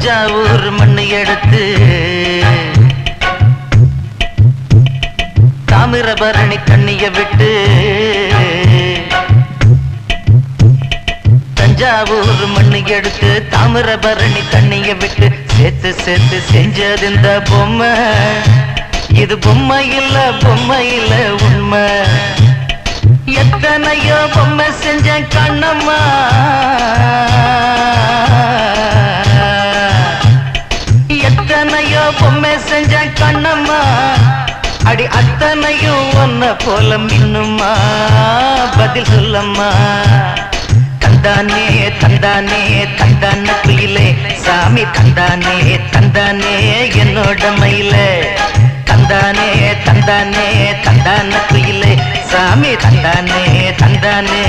தஞ்சாவூர் மண்ணு எடுத்து தாமிரபரணி தண்ணிய விட்டு தஞ்சாவூர் மண்ணு எடுத்து தாமிரபரணி தண்ணிய விட்டு சேர்த்து சேர்த்து செஞ்சது இந்த பொம்மை. இது பொம்மை இல்ல உண்மை. எத்தனையோ பொம்மை செஞ்ச கண்ணம்மா, எத்தனையோ பொம்மை செஞ்ச கண்ணம்மா, அடி அத்தனையும் ஒன்ன போல மின்னுமா, பதில் சொல்லம்மா. தந்தானே தந்தானே தந்தான குயிலே சாமி, தந்தானே தந்தானே என்னோட மயிலே. தந்தானே தந்தானே தந்தான குயிலே சாமி, தந்தானே தந்தானே